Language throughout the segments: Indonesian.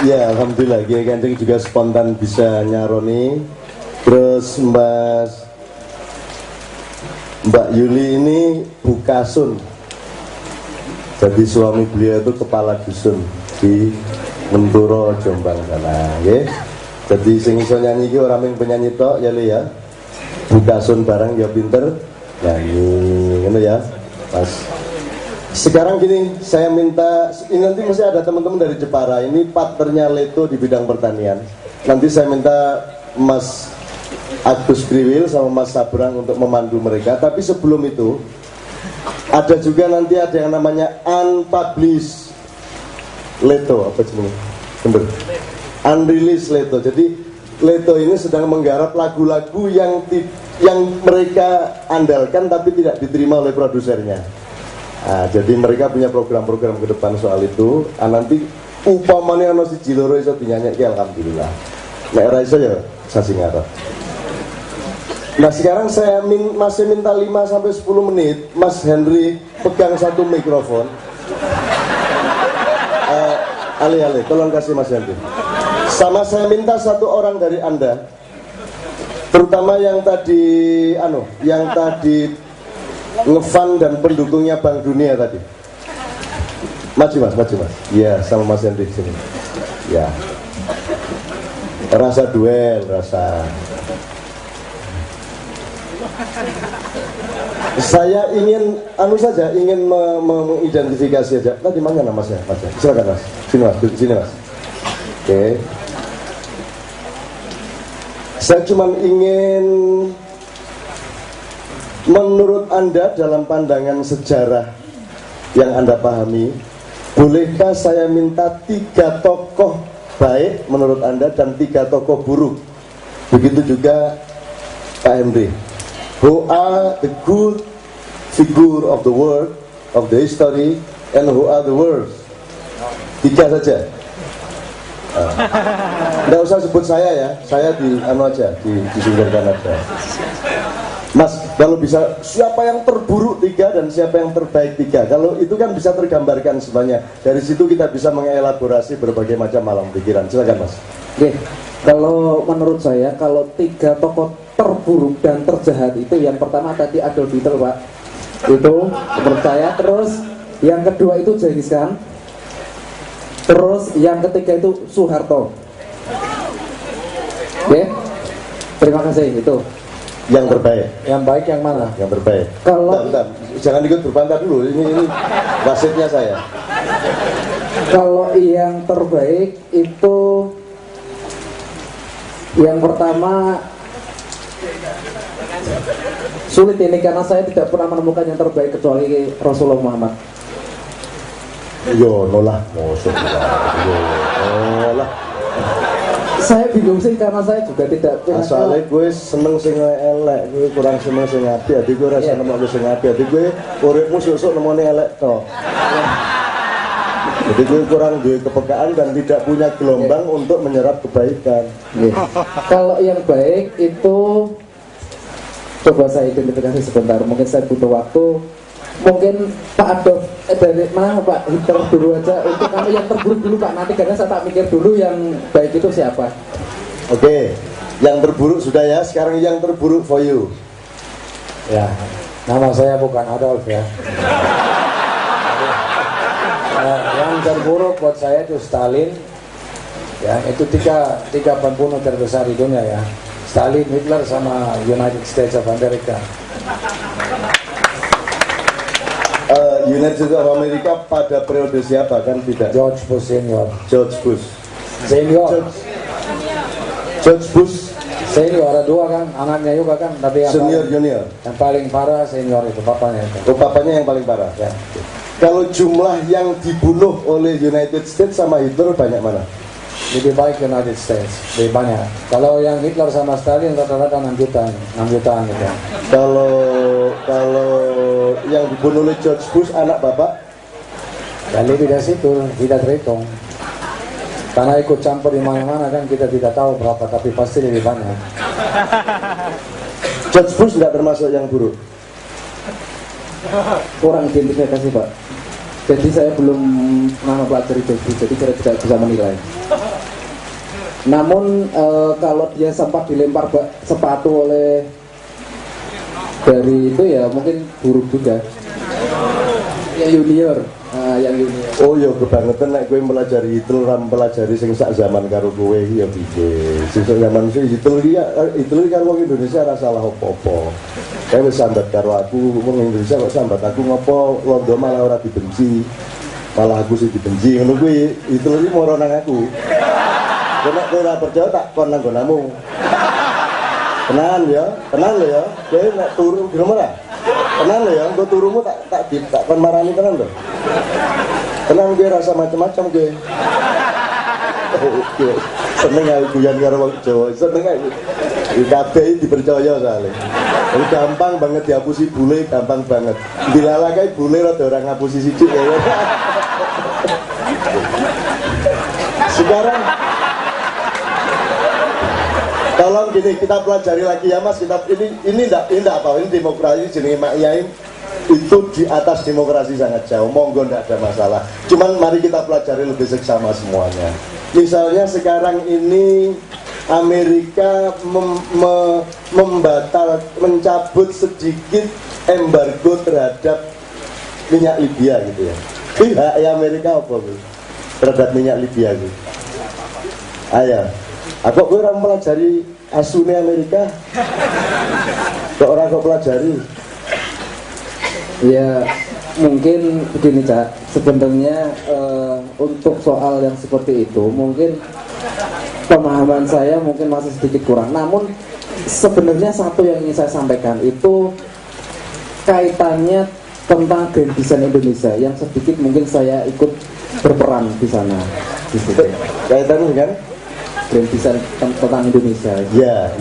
Ya, alhamdulillah Kiai Kanjeng juga spontan bisa nyaroni. Terus Mbak Yuli ini bukasun. Jadi suami beliau itu kepala dusun di Menturo Jombang sana, ya. Jadi sing iso nyanyi iki ora mung penyanyi tok ya Le ya. Bukasun barang ya pinter nyanyi, ngono ya, Mas. Sekarang gini, saya minta, ini nanti masih ada teman-teman dari Jepara, ini partnernya Leto di bidang pertanian. Nanti saya minta Mas Agus Kriwil sama Mas Sabrang untuk memandu mereka. Tapi sebelum itu, ada juga nanti ada yang namanya unpublished Leto, apa jenis? Bener. Unreleased Leto. Jadi Leto ini sedang menggarap lagu-lagu yang mereka andalkan tapi tidak diterima oleh produsernya. Nah, jadi mereka punya program-program ke depan soal itu. Nanti upamanya ono siji loro iso dinyanyi alhamdulillah. Nek ora iso ya sasi ngarep. Nah, sekarang saya masih minta 5 sampai 10 menit Mas Henry pegang satu mikrofon. Ale, tolong kasih Mas Henry. Sama saya minta satu orang dari Anda, terutama yang tadi ngefan dan pendukungnya Bank Dunia tadi. Maju mas. Iya, sama Mas Henry di sini. Ya. Rasa duel, rasa. Saya ingin mengidentifikasi aja. Tadi mana Mas ya? Silakan Mas. Sini Mas. Oke. Saya cuma ingin, menurut Anda dalam pandangan sejarah yang Anda pahami, bolehkah saya minta 3 tokoh baik menurut Anda dan 3 tokoh buruk? Begitu juga Pak Henry. Who are the good figure of the world, of the history, and who are the worst? 3 saja. Nggak usah sebut saya ya, saya disingkirkan aja. Mas, kalau bisa siapa yang terburuk 3 dan siapa yang terbaik 3. Kalau itu kan bisa tergambarkan sebenarnya. Dari situ kita bisa mengelaborasi berbagai macam alam pikiran. Silakan Mas. Oke, kalau menurut saya, kalau 3 tokoh terburuk dan terjahat itu, yang pertama tadi Adolf Hitler Pak, itu menurut saya. Terus yang kedua itu Genghis Khan. Terus yang ketiga itu Soeharto. Oke, terima kasih. Itu yang terbaik. Yang baik yang mana? Yang terbaik. Kalau bentar. Jangan ikut berbantah dulu. Ini wasitnya saya. Kalau yang terbaik itu yang pertama sulit ini karena saya tidak pernah menemukan yang terbaik kecuali Rasulullah Muhammad. Yo nolah, nolah. Saya bingung sih karena saya juga tidak punya. Soalnya gue seneng sing elek, gue kurang seneng sing apik. Jadi gue rasa nemok sing apik. Jadi gue uripmu sesuk nemoni elek toh. Jadi gue kurang duwe kepekaan dan tidak punya gelombang untuk menyerap kebaikan. Kalau yang baik itu coba saya identifikasi sebentar. Mungkin saya butuh waktu. Mungkin Pak Adolf dari mana Pak Hitler dulu aja. Untuk kamu yang terburuk dulu Pak, nanti karena saya tak mikir dulu yang baik itu siapa. Oke, yang terburuk sudah ya. Sekarang yang terburuk for you. Ya, nama saya bukan Adolf ya. Yang terburuk buat saya itu Stalin. Ya, itu tiga pembunuh terbesar di dunia ya. Stalin, Hitler, sama United States of America. United States of America pada periode siapa kan tidak? George Bush senior. George Bush Senior ada 2 kan, anaknya juga kan, tapi yang senior paling, junior. Yang paling parah senior itu bapaknya itu. Oh, bapaknya yang paling parah. Ya. Kalau jumlah yang dibunuh oleh United States sama Hitler banyak mana? Lebih baik United States, lebih banyak. Kalau yang Hitler sama Stalin rata-rata 6 jutaan gitu. Kalau yang dibunuh oleh George Bush anak bapak? Ya lebih dari situ, tidak terhitung. Karena ikut campur di mana-mana kan kita tidak tahu berapa, tapi pasti lebih banyak. George Bush tidak termasuk yang buruk. Kurang identifikasi Pak. Jadi saya belum pernah mempelajari joki, jadi saya tidak bisa menilai. Namun kalau dia sempat dilempar sepatu oleh dari itu ya mungkin buruk juga. Yang junior, yang junior. Oh ya kebangetan nek kowe melajari itu ram pelajari sing sak zaman karo kowe ya piye. Sesuk zaman sih itu kan wong Indonesia ora salah apa-apa. Kowe wis sambat karo aku, wong Indonesia kok sambat aku ngopo londo malah ora dibenci. Malah aku sih dibenci ngono kuwi itu iki moro nang aku. Nek kowe ora percaya tak kon nang nggonmu. Tenan lho ya. Kowe nek turu di rumah ora? Tenan lho ya, engko turumu tak kon marani tenan lho. Tenan kowe rasa macam-macam kowe. Seneng aku guyon karo wong Jawa, seneng aku. Kabeh dipercaya soalnya. Jadi gampang banget dihapusi bule, gampang banget. Dilala kae bule rada ora ngapusi sithik ya. Sekarang tolong gini kita pelajari lagi ya Mas, kita ini enggak apa, ini demokrasi jenenge Mak Yai itu di atas demokrasi sangat jauh, monggo enggak ada masalah. Cuman mari kita pelajari lebih seksama semuanya. Misalnya sekarang ini Amerika mencabut sedikit embargo terhadap minyak Libya gitu ya. Pihak Amerika apa Bu? Terhadap minyak Libya gitu. Ayo, aku orang pelajari asune Amerika. Kok orang kok pelajari? Ya mungkin begini Cak, sebenarnya untuk soal yang seperti itu mungkin pemahaman saya mungkin masih sedikit kurang. Namun sebenarnya satu yang ingin saya sampaikan itu kaitannya tentang Grand Design Indonesia yang sedikit mungkin saya ikut berperan di sana. Kaitannya dengan Grand Design tentang Indonesia. Ya.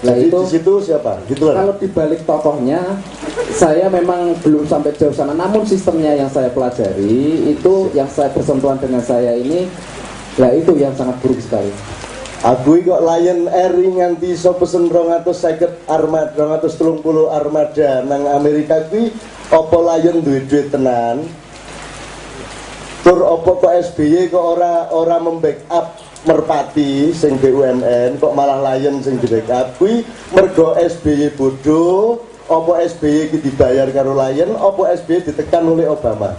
Nah jadi itu di situ siapa? Hitler. Kalau dibalik tokohnya, saya memang belum sampai jauh sana. Namun sistemnya yang saya pelajari itu, yang saya bersentuhan dengan saya ini, lah itu yang sangat buruk sekali. Aku kok Lion Air nganti iso pesen 250 armada, 230 armada nang Amerika kuwi apa Lion duwe-duwe tenan? Tur apa kok SBY kok ora membackup Merpati sing BUMN kok malah Lion sing di backup kuwi mergo SBY bodoh, apa SBY iki dibayar karo Lion, apa SBY ditekan oleh Obama?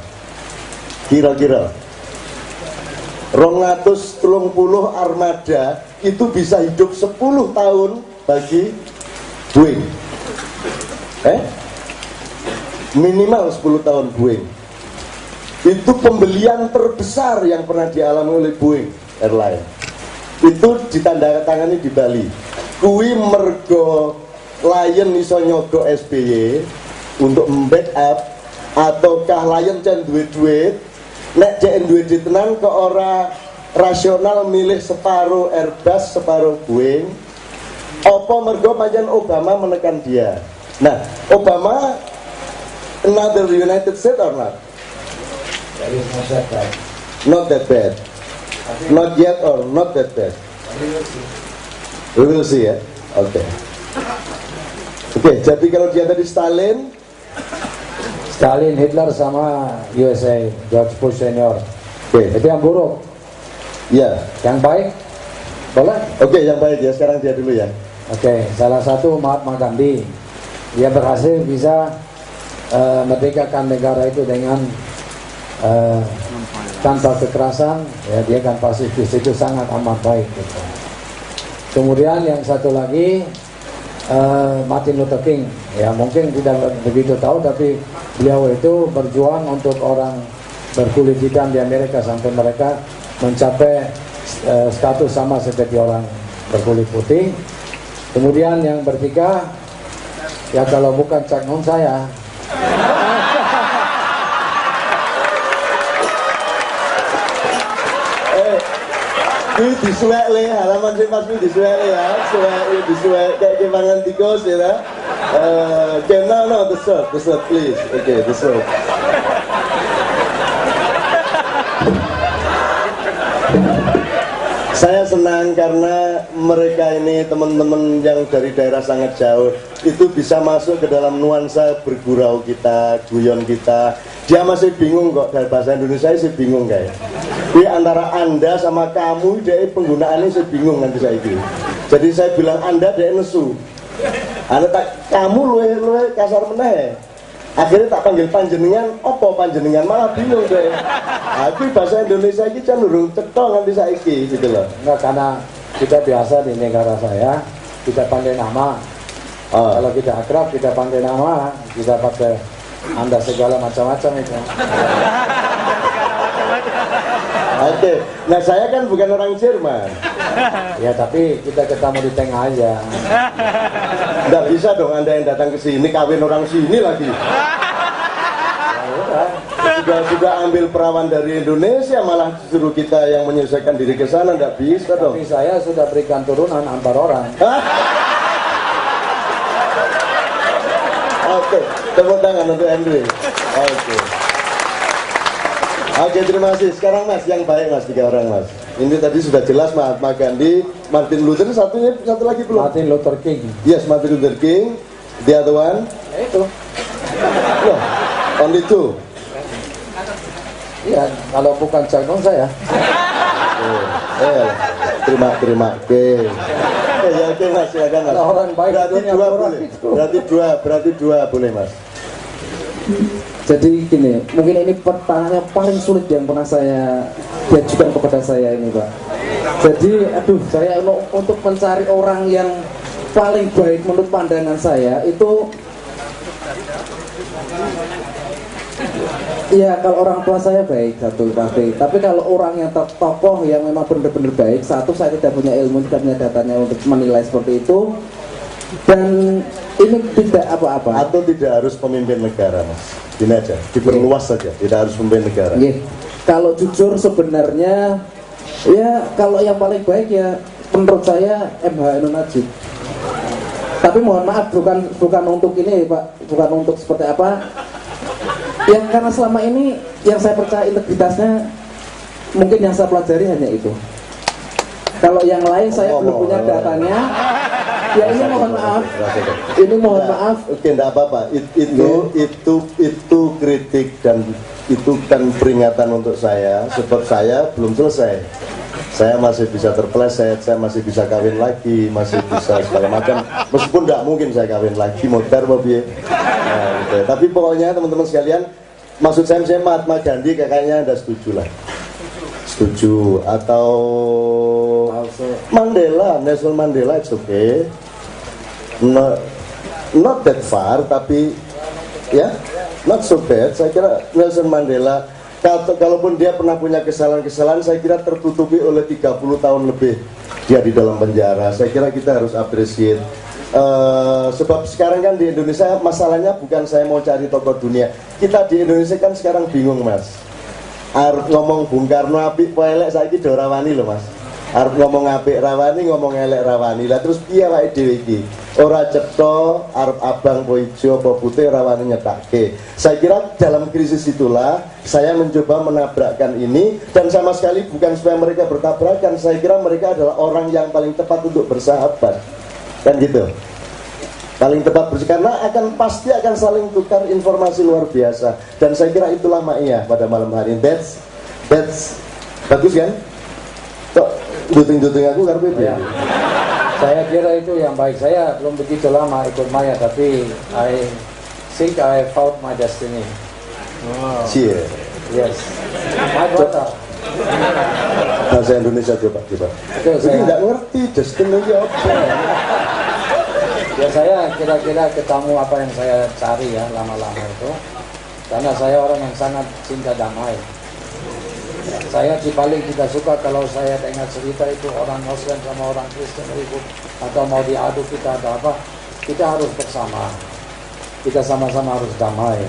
Kira-kira 230 armada itu bisa hidup 10 tahun bagi Boeing. Minimal 10 tahun Boeing. Itu pembelian terbesar yang pernah dialami oleh Boeing Airline. Itu ditandatangani di Bali. Kui mergo Lion iso nyogok SBY untuk membackup, ataukah Lion can duit nek cek duit tenan kok ora rasional milih separuh Airbus separuh Boeing, apa mergo pancen Obama menekan dia. Nah, Obama another United States or not? Not that bad. Not yet or not that bad. We will see ya. Oke, jadi kalau dia tadi Stalin, Hitler sama USA, George Bush Senior. Itu yang buruk. Ya. Yang baik, boleh? Oke, yang baik ya. Sekarang dia dulu ya. Oke, salah satu Mahatma Gandhi. Dia berhasil bisa merdekakan negara itu dengan tanpa kekerasan. Ya, dia kan pasifis, itu sangat amat baik. Gitu. Kemudian yang satu lagi Martin Luther King. Ya, mungkin tidak begitu tahu, tapi beliau itu berjuang untuk orang berkulit hitam di Amerika sampai mereka mencapai status sama seperti orang berkulit putih. Kemudian yang bertiga, ya kalau bukan Cak Nun saya. Ini disuek le, halaman sih pas ini disuek le ya, disuek kayak kemangan tikus ya. Okay, no, the shirt please. Okay, the shirt. Saya senang karena mereka ini teman-teman yang dari daerah sangat jauh itu bisa masuk ke dalam nuansa bergurau kita, guyon kita. Dia masih bingung kok dari bahasa Indonesia sih bingung kayak. Jadi antara Anda sama kamu dia penggunaannya sih bingung nanti saya gitu. Jadi saya bilang Anda dia nesu. Anda tak kamu luwe kasar meneh. Akhirnya tak panggil panjenengan, opo panjenengan malah bingung deh. Aku bahasa Indonesia ini cenderung cetol nanti saiki gitu loh. Enggak, karena kita biasa di negara saya kita panggil nama. Kalau kita akrab kita panggil nama, kita pakai Anda segala macam-macam itu. Oke, nah saya kan bukan orang Jerman. Ya tapi kita ketemu di tengah aja. Nggak bisa dong Anda yang datang ke sini kawin orang sini lagi. Juga ambil perawan dari Indonesia malah suruh kita yang menyelesaikan diri ke sana, nggak bisa dong. Tapi saya sudah berikan turunan antar orang. Oke, tepuk tangan untuk Andrew. Oke, terima kasih. Sekarang Mas, yang baik Mas, 3 orang Mas. Ini tadi sudah jelas Mahatma Gandhi, Martin Luther, satu lagi belum? Martin Luther King. Yes, Martin Luther King. The other one? Itu. No, only 2. Ya, kalau bukan calon saya. Terima. Oke. Ya oke Mas, silakan Mas. Orang baik berarti dunia 2 orang boleh. itu. Berarti dua boleh Mas. Jadi gini, mungkin ini pertanyaan paling sulit yang pernah saya diajukan kepada saya ini Pak. Jadi saya untuk mencari orang yang paling baik menurut pandangan saya itu, ya kalau orang tua saya baik satu pasti. Tapi kalau orang yang tokoh yang memang benar-benar baik, satu saya tidak punya ilmu, tidak punya datanya untuk menilai seperti itu. Dan ini tidak apa-apa. Atau tidak harus pemimpin negara Mas. Ini aja, diperluas saja, tidak harus pemimpin negara. Kalau jujur sebenarnya, ya kalau yang paling baik ya menurut saya MH Ainun Nadjib. Tapi mohon maaf bukan untuk ini Pak, bukan untuk seperti apa. Yang karena selama ini yang saya percaya integritasnya mungkin yang saya pelajari hanya itu. Kalau yang lain saya belum punya datanya. Ya ini mohon maaf. Ini mohon maaf. Oke, enggak apa-apa. Itu kritik dan itu kan peringatan untuk saya. Sebab saya belum selesai. Saya masih bisa terpeleset, saya masih bisa kawin lagi, masih bisa segala macam. Meskipun enggak mungkin saya kawin lagi, modar mobil. Nah, gitu. Tapi pokoknya teman-teman sekalian, maksud saya Mahatma Gandhi kayaknya Anda setuju lah. Setuju atau Mandela, Nelson Mandela, it's okay. Not that far, tapi ya, not so bad. Saya kira Nelson Mandela, kalaupun dia pernah punya kesalahan-kesalahan, saya kira tertutupi oleh 30 tahun lebih dia di dalam penjara. Saya kira kita harus appreciate. Sebab sekarang kan di Indonesia masalahnya bukan saya mau cari tokoh dunia. Kita di Indonesia kan sekarang bingung Mas. Arep ngomong Bung Karno apik apa elek saiki do rawani lho Mas. Arep ngomong apik rawani, ngomong elek rawani. Lah terus piye awake dhewe iki? Ora cetha arep abang apa ijo apa putih rawani nyetake. Saya kira dalam krisis itulah saya mencoba menabrakkan ini, dan sama sekali bukan supaya mereka bertabrakan. Saya kira mereka adalah orang yang paling tepat untuk bersahabat. Kan gitu. Paling tepat karena pasti akan saling tukar informasi luar biasa, dan saya kira itulah Ma'iyah pada malam hari ini. That's bagus kan? Kok duting aku karena ya. Saya kira itu yang baik. Saya belum begitu lama ikut Maya, tapi I think I found my destiny. Cie. Yes. My brother. Bahasa Indonesia coba. Jadi nggak ngerti destiny apa. Ya saya kira-kira ketemu apa yang saya cari ya lama-lama itu, karena saya orang yang sangat cinta damai. Saya paling tidak suka kalau saya dengar cerita itu orang Muslim sama orang Kristen ribut atau mau diadu kita atau apa. Kita harus bersama, kita sama-sama harus damai.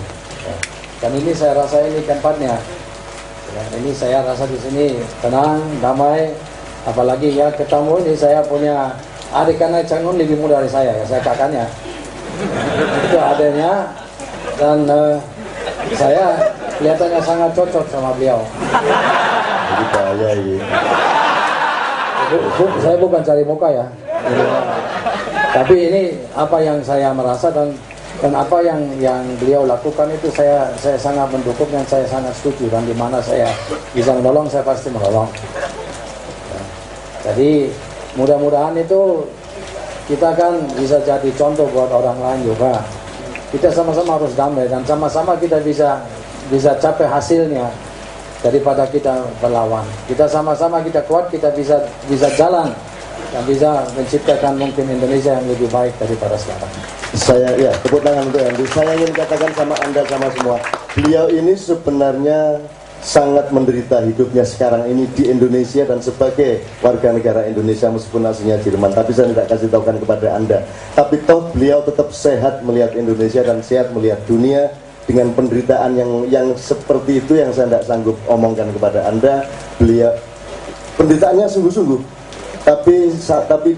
Dan ini saya rasa ini tempatnya. Ya, ini saya rasa di sini tenang, damai. Apalagi ya ketemu ini saya punya adik karena Cangun lebih muda dari saya, ya saya kakaknya. Itu adanya, dan saya kelihatannya sangat cocok sama beliau. Jadi bahaya ini. Saya bukan cari muka ya. Tapi ini apa yang saya merasa dan apa yang beliau lakukan itu saya sangat mendukung dan saya sangat setuju, dan di mana saya bisa menolong saya pasti menolong. Jadi mudah-mudahan itu kita kan bisa jadi contoh buat orang lain juga. Kita sama-sama harus damai dan sama-sama kita bisa capai hasilnya daripada kita berlawan. Kita sama-sama kita kuat, kita bisa jalan dan bisa menciptakan mungkin Indonesia yang lebih baik daripada sekarang. Saya ya tepuk tangan untuk Hendy. Saya ingin katakan sama Anda sama semua, beliau ini sebenarnya sangat menderita hidupnya sekarang ini di Indonesia dan sebagai warga negara Indonesia meskipun aslinya Jerman. Tapi saya tidak kasih tahukan kepada Anda. Tapi toh beliau tetap sehat melihat Indonesia dan sehat melihat dunia dengan penderitaan yang seperti itu yang saya tidak sanggup omongkan kepada Anda. Beliau penderitaannya sungguh-sungguh. Tapi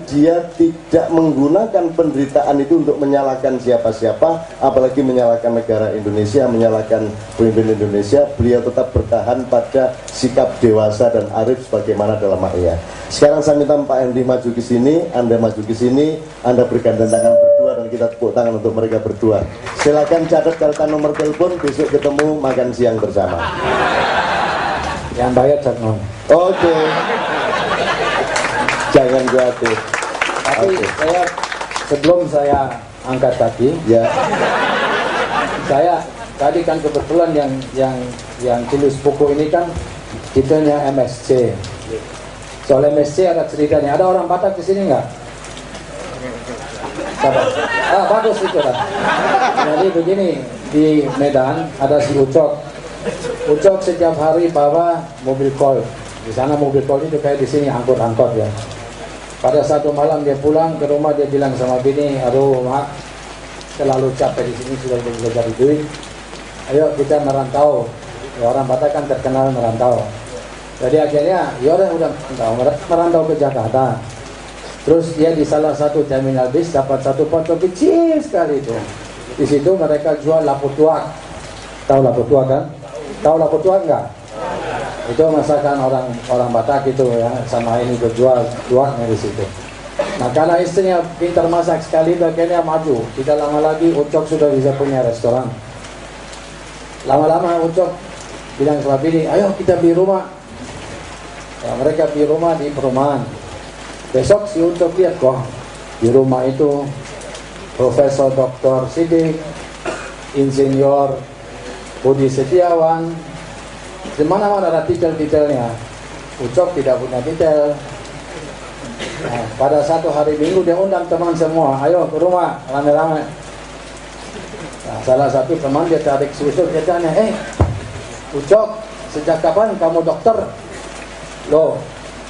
dia tidak menggunakan penderitaan itu untuk menyalahkan siapa-siapa, apalagi menyalahkan negara Indonesia, menyalahkan pemimpin Indonesia. Beliau tetap bertahan pada sikap dewasa dan arif sebagaimana dalam maknya. Sekarang saya minta Pak Hendy maju ke sini, Anda maju ke sini, Anda bergandeng tangan berdua dan kita tepuk tangan untuk mereka berdua. Silakan catatan nomor telepon, besok ketemu makan siang bersama. Yang bayar Caknon. Oke. Jangan khawatir. Tapi sebelum saya angkat kaki, ya. Saya tadi kan kebetulan yang tulis buku ini kan titelnya MSC. Soal MSC ada ceritanya. Ada orang Batak di sini nggak? Bagus itu lah. Jadi begini, di Medan ada si Ucok. Ucok setiap hari bawa mobil kol. Di sana mobil kol itu kayak di sini angkot-angkot ya. Pada satu malam dia pulang ke rumah, dia bilang sama bini, aduh mak, terlalu capek di sini, sudah bisa cari duit. Ayo kita merantau. Ya, orang Batak kan terkenal merantau. Jadi akhirnya ya orang udah merantau ke Jakarta. Terus dia di salah satu terminal bis dapat satu pondok kecil sekali itu. Di situ mereka jual lapu tuak. Tahu lapu tuak kan? Tahu lapu tuak enggak? Itu masakan orang Batak itu ya, sama ini berjual tuaknya di situ. Nah karena istrinya pintar masak sekali, akhirnya maju. Tidak lama lagi Ucok sudah bisa punya restoran. Lama-lama Ucok bilang sama bini, ayo kita beli rumah. Ya, mereka beli rumah di perumahan. Besok si Ucok lihat, wah di rumah itu Profesor Dr. Sidik, Insinyur Budi Setiawan. Di mana-mana ada titel-titelnya. Ucok tidak punya titel. Nah, pada satu hari Minggu dia undang teman semua, ayo ke rumah rame-rame. Nah, salah satu teman dia tarik si Ucok, dia tanya, Ucok, sejak kapan kamu dokter? Loh,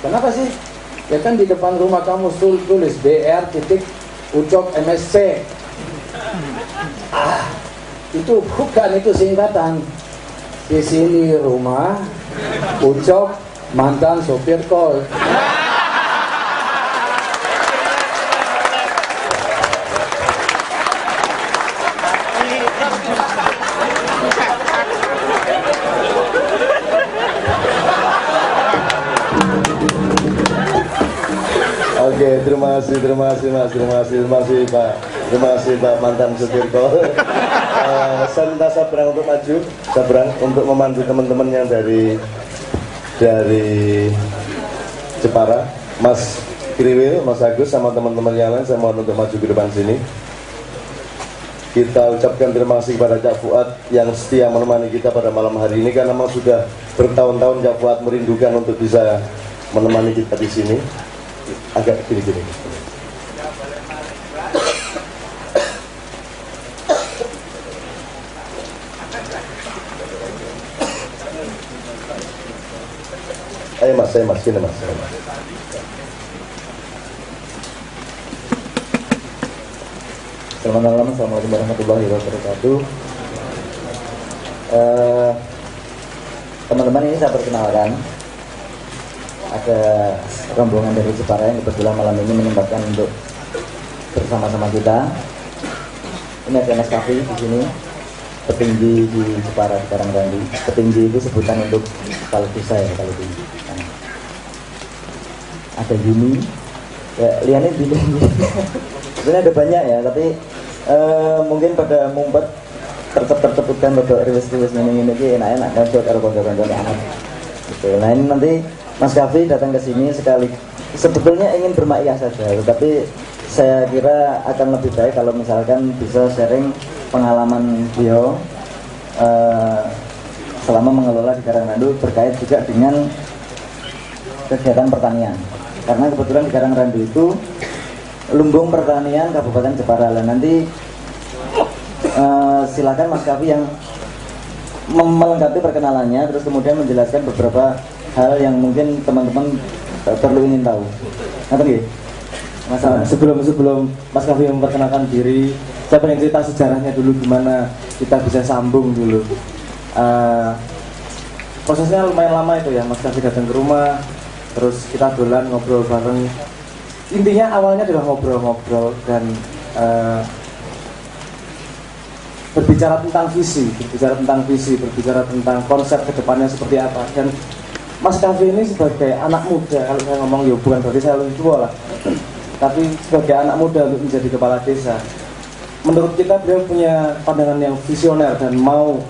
kenapa sih? Ya kan di depan rumah kamu tulis BR titik Ucok MSC. Itu bukan, itu singkatan. Di sini rumah Ucok mantan sopir kol. Oke, terima kasih Pak mantan supir kol. Saya minta Sabrang untuk maju, Sabrang untuk memandu teman-teman yang dari Jepara, Mas Kriwil, Mas Agus sama teman-teman yang lain, saya mohon untuk maju ke depan sini. Kita ucapkan terima kasih kepada Cak Fuad yang setia menemani kita pada malam hari ini, karena memang sudah bertahun-tahun Cak Fuad merindukan untuk bisa menemani kita di sini. Agak gini-gini. Ayo mas, sini mas. Selamat malam, assalamualaikum warahmatullahi wabarakatuh. Teman-teman, ini saya perkenalkan. Ada rombongan dari Jepara yang kebetulan malam ini menyempatkan untuk bersama-sama kita. Ini ada Mas Kafi di sini, petinggi di Jepara di Karanggandu. Petinggi itu sebutan untuk kepala desa ya, kalau tinggi. ada Yuni, ya liane di sebenarnya ada banyak ya, tapi mungkin pada mumpet tercep-terceputkan untuk rilis-rilis ini enak-enak kan buat konco-konco anak gitu. Nah ini nanti Mas Kavi datang ke sini sekali sebetulnya ingin bermakyah saja, tetapi saya kira akan lebih baik kalau misalkan bisa sharing pengalaman beliau selama mengelola di Karangrandu berkait juga dengan kegiatan pertanian. Karena kebetulan di Karangrandu itu lumbung pertanian Kabupaten Jepara. Nanti silakan Mas Kavi yang melengkapi perkenalannya, terus kemudian menjelaskan beberapa hal yang mungkin teman-teman perlu ingin tahu. Sebelum Mas Kavi memperkenalkan diri, saya pengen cerita sejarahnya dulu, gimana kita bisa sambung dulu. Prosesnya lumayan lama itu ya, Mas Kavi datang ke rumah, terus kita dolan ngobrol bareng. Intinya awalnya adalah ngobrol-ngobrol dan berbicara tentang visi, berbicara tentang konsep kedepannya seperti apa. Dan Mas Kavi ini sebagai anak muda, kalau saya ngomong ya bukan berarti saya lebih tua lah, tapi sebagai anak muda untuk menjadi kepala desa, menurut kita beliau punya pandangan yang visioner dan mau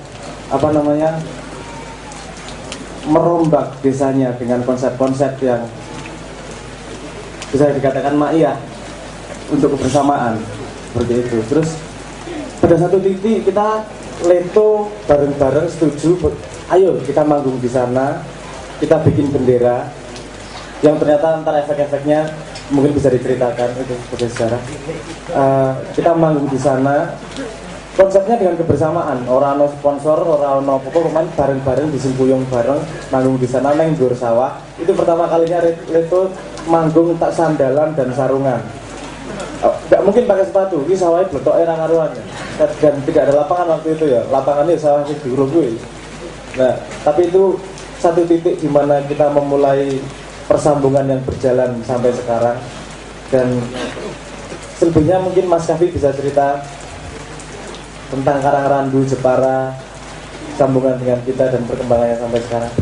merombak desanya dengan konsep-konsep yang bisa dikatakan ma'iyah untuk kebersamaan seperti itu. Terus pada satu titik kita leto bareng-bareng setuju, ayo kita manggung di sana, kita bikin bendera yang ternyata antara efek-efeknya mungkin bisa diceritakan itu sebagai sejarah. Kita manggung di sana, konsepnya dengan kebersamaan, orang no sponsor, orang no pokoknya bareng-bareng disimpuyung bareng manggung di sana neng dur sawah. Itu pertama kalinya Leto manggung tak sandalan dan sarungan. Nggak mungkin pakai sepatu, ini sawahnya bletok era karuannya. Dan tidak ada lapangan waktu itu ya, lapangannya sawah di Guru gue. Nah, tapi itu satu titik di mana kita memulai persambungan yang berjalan sampai sekarang. Dan selebihnya mungkin Mas Kavi bisa cerita tentang Karangrandu, Jepara, sambungan dengan kita dan perkembangannya sampai sekarang.